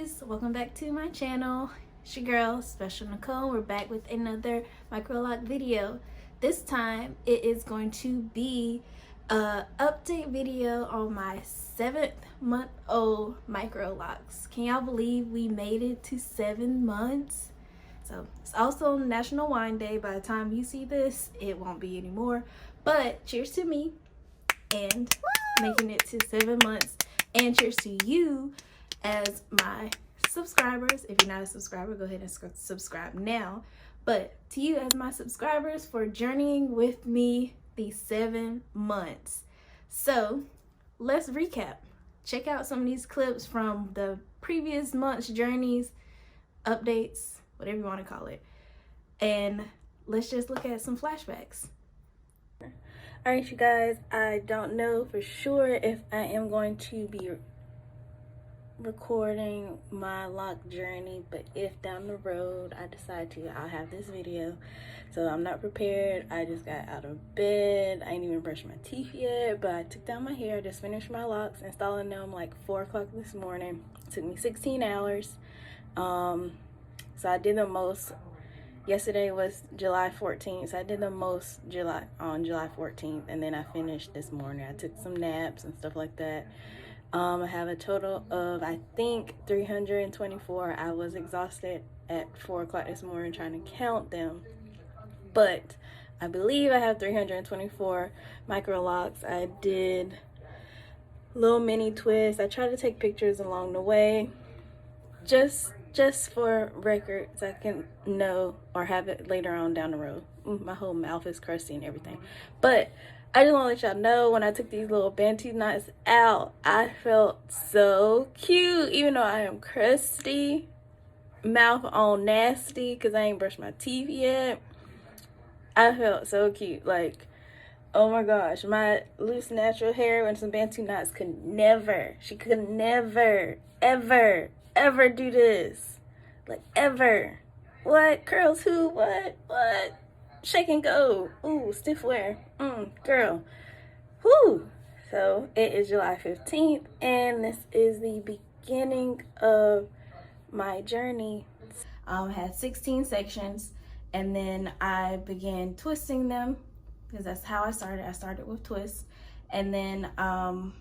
guys, welcome back to my channel. It's your girl Special Nicole. We're back with another Microloc video. This time it is going to be a update video on my 7-month-old Microlocs. Can y'all believe we made it to 7 months? So it's also National Wine Day. By the time you see this, it won't be anymore, but cheers to me and making it to 7 months, and cheers to you as my subscribers. If you're not a subscriber, go ahead and subscribe now. But to you as my subscribers for journeying with me these 7 months. So let's recap. Check out some of these clips from the previous month's journeys, updates, whatever you want to call it, and let's just look at some flashbacks. All right, you guys, I don't know for sure if I am going to be recording my lock journey, but if down the road I decide to, I'll have this video. So I'm not prepared. I just got out of bed. I ain't even brushed my teeth yet, but I took down my hair. Just finished my locks, installing them like 4 o'clock this morning. It took me 16 hours. So I did the most. Yesterday was July 14th, so I did the most on July 14th, and then I finished this morning. I took some naps and stuff like that. I have a total of, I think, 324. I was exhausted at 4 o'clock this morning trying to count them, but I believe I have 324 Microlocs. I did little mini twists. I tried to take pictures along the way, just for records I can know or have it later on down the road. My whole mouth is crusty and everything, but I just want to let y'all know, when I took these little bantu knots out, I felt so cute, even though I am crusty, mouth on nasty because I ain't brushed my teeth yet. I felt so cute. Like, oh my gosh, my loose natural hair and some bantu knots could never, ever do this. Like, ever. What? Curls who? What? Shake and go. Ooh, stiff wear. Girl. Whoo. So it is July 15th, and this is the beginning of my journey. I had 16 sections, and then I began twisting them because that's how I started. I started with twists, and then I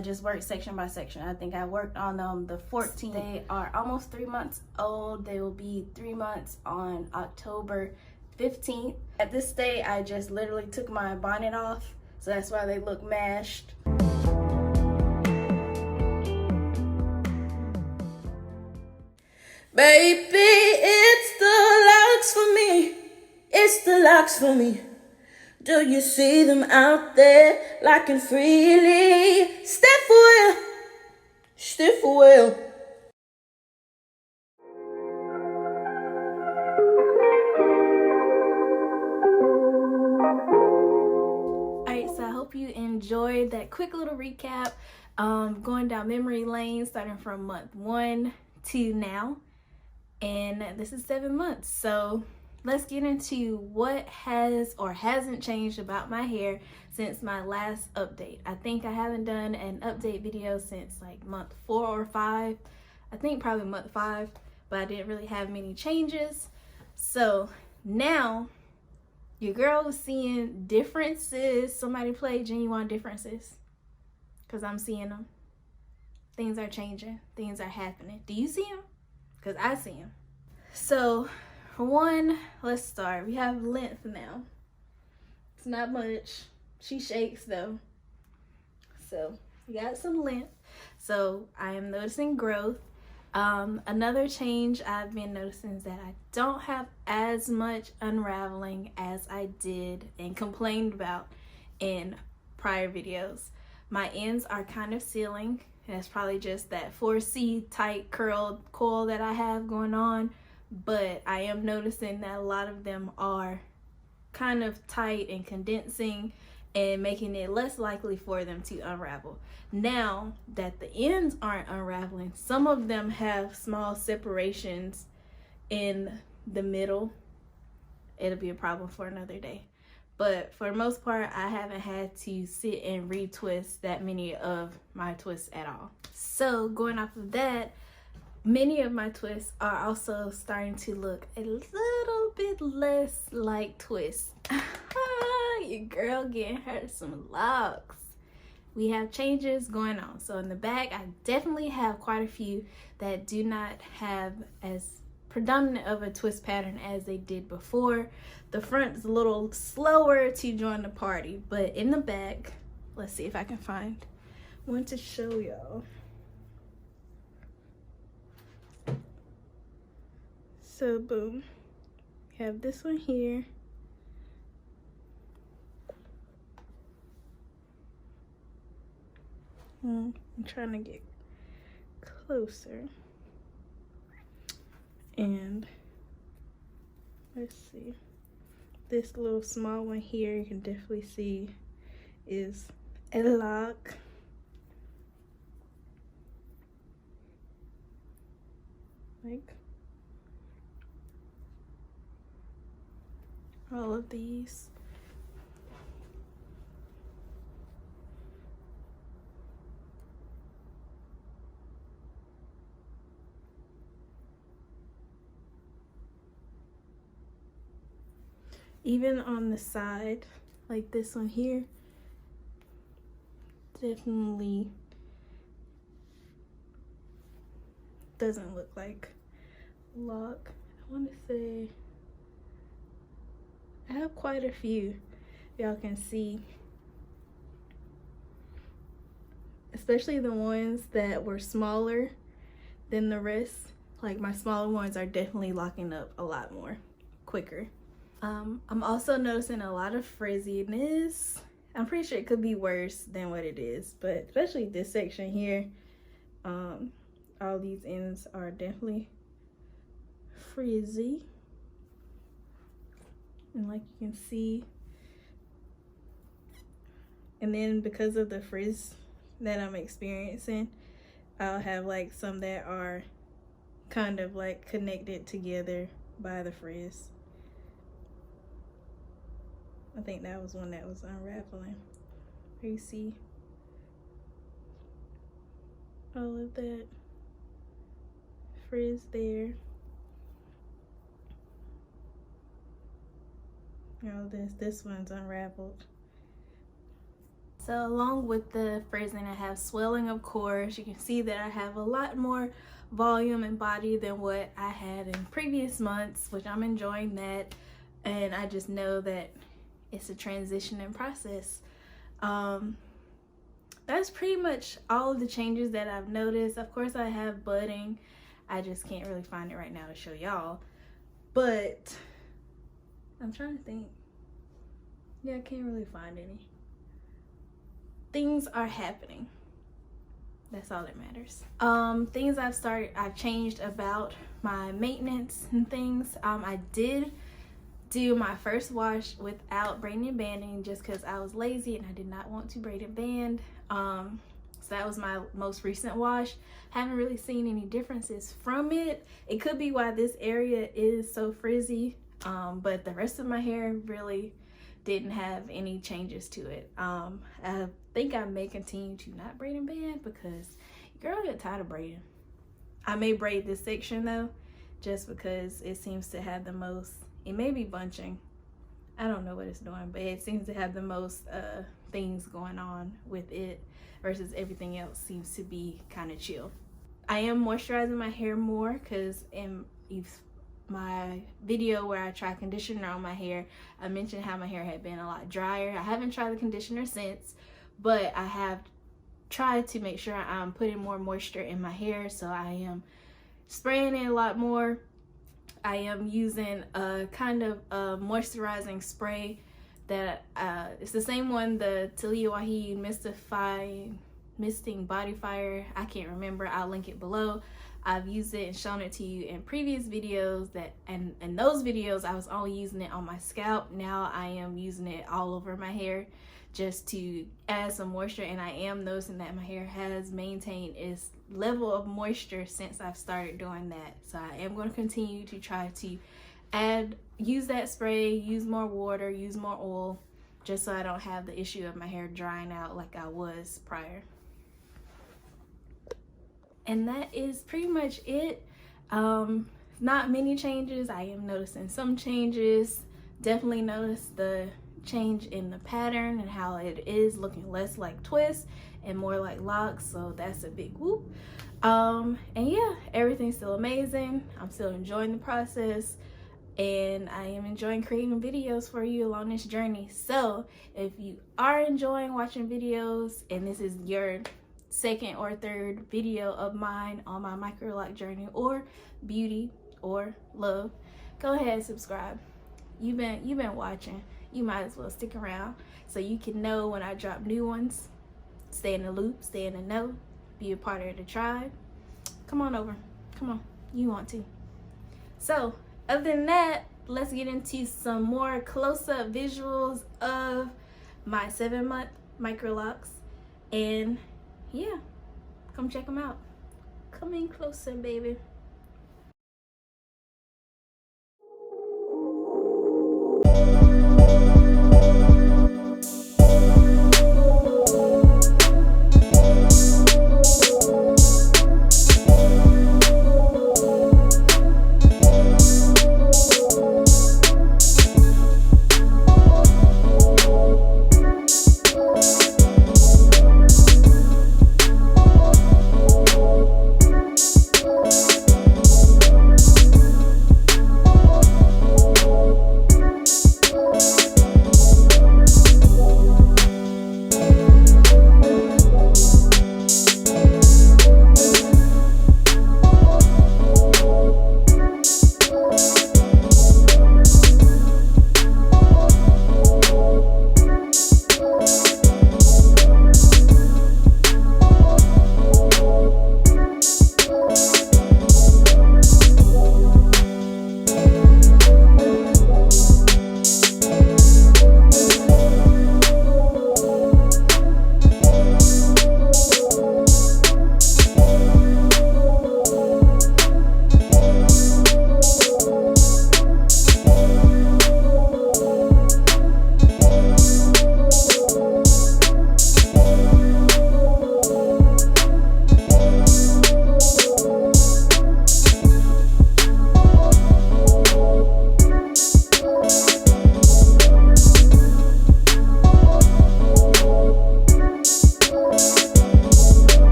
just worked section by section. I think I worked on them the 14th. They are almost 3 months old. They will be 3 months on October 15th. At this stage, I just literally took my bonnet off, so that's why they look mashed. Baby, it's the locks for me. It's the locks for me. Do you see them out there locking freely? Stiff will. Alright, so I hope you enjoyed that quick little recap, going down memory lane, starting from month 1 to now, and this is 7 months. So let's get into what has or hasn't changed about my hair since my last update. I think I haven't done an update video since like month 4 or 5. I think probably month 5, but I didn't really have many changes. So now your girl was seeing differences. Somebody play Genuine Differences, because I'm seeing them. Things are changing. Things are happening. Do you see them? Because I see them. So for one, let's start. We have length now. It's not much. She shakes though. So we got some length. So I am noticing growth. Another change I've been noticing is that I don't have as much unraveling as I did and complained about in prior videos. My ends are kind of sealing. That's probably just that 4C tight curled coil that I have going on. But I am noticing that a lot of them are kind of tight and condensing and making it less likely for them to unravel. Now that the ends aren't unraveling, some of them have small separations in the middle. It'll be a problem for another day. But for the most part, I haven't had to sit and retwist that many of my twists at all. So going off of that, many of my twists are also starting to look a little bit less like twists. Your girl getting her some locks. We have changes going on. So in the back, I definitely have quite a few that do not have as predominant of a twist pattern as they did before. The front is a little slower to join the party, but in the back, let's see if I can find one to show y'all. So boom, we have this one here. I'm trying to get closer. And let's see, this little small one here, you can definitely see is a lock. Like all of these. Even on the side, like this one here, definitely doesn't look like lock. I want to say I have quite a few, y'all can see, especially the ones that were smaller than the rest. Like my smaller ones are definitely locking up a lot more quicker. I'm also noticing a lot of frizziness. I'm pretty sure it could be worse than what it is, but especially this section here, all these ends are definitely frizzy. And like you can see, and then because of the frizz that I'm experiencing, I'll have like some that are kind of like connected together by the frizz. I think that was one that was unraveling. You see all of that frizz there. All this one's unraveled. So along with the frizzing, I have swelling, of course. You can see that I have a lot more volume and body than what I had in previous months, which I'm enjoying that. And I just know that it's a transitioning process. That's pretty much all of the changes that I've noticed. Of course, I have budding. I just can't really find it right now to show y'all. But I'm trying to think. Yeah, I can't really find any. Things are happening. That's all that matters. Things I've changed about my maintenance and things. I did do my first wash without braiding and banding just because I was lazy and I did not want to braid and band. So that was my most recent wash. Haven't really seen any differences from it. It could be why this area is so frizzy, but the rest of my hair really didn't have any changes to it. I think I may continue to not braid and band because girl, I get tired of braiding. I may braid this section though, just because it seems to have the most, it may be bunching. I don't know what it's doing, but it seems to have the most things going on with it versus everything else seems to be kind of chill. I am moisturizing my hair more because in my video where I tried conditioner on my hair, I mentioned how my hair had been a lot drier. I haven't tried the conditioner since, but I have tried to make sure I'm putting more moisture in my hair, so I am spraying it a lot more. I am using a kind of a moisturizing spray that it's the same one, the Taliah Waajid Misting Bodifier. I can't remember. I'll link it below. I've used it and shown it to you in previous videos, and in those videos I was only using it on my scalp. Now I am using it all over my hair just to add some moisture, and I am noticing that my hair has maintained its level of moisture since I've started doing that. So I am going to continue to try to use that spray, use more water, use more oil, just so I don't have the issue of my hair drying out like I was prior. And that is pretty much it. Not many changes. I am noticing some changes. Definitely noticed the change in the pattern and how it is looking less like twists and more like locks, so that's a big whoop. And yeah, everything's still amazing. I'm still enjoying the process, and I am enjoying creating videos for you along this journey. So if you are enjoying watching videos and this is your second or third video of mine on my Microloc journey, or beauty, or love, go ahead and subscribe. You've been watching, you might as well stick around so you can know when I drop new ones. Stay in the loop, stay in the know, be a part of the tribe. Come on over, come on, you want to. So other than that, let's get into some more close-up visuals of my 7-month Microlocs. And yeah, come check them out. Come in closer, baby.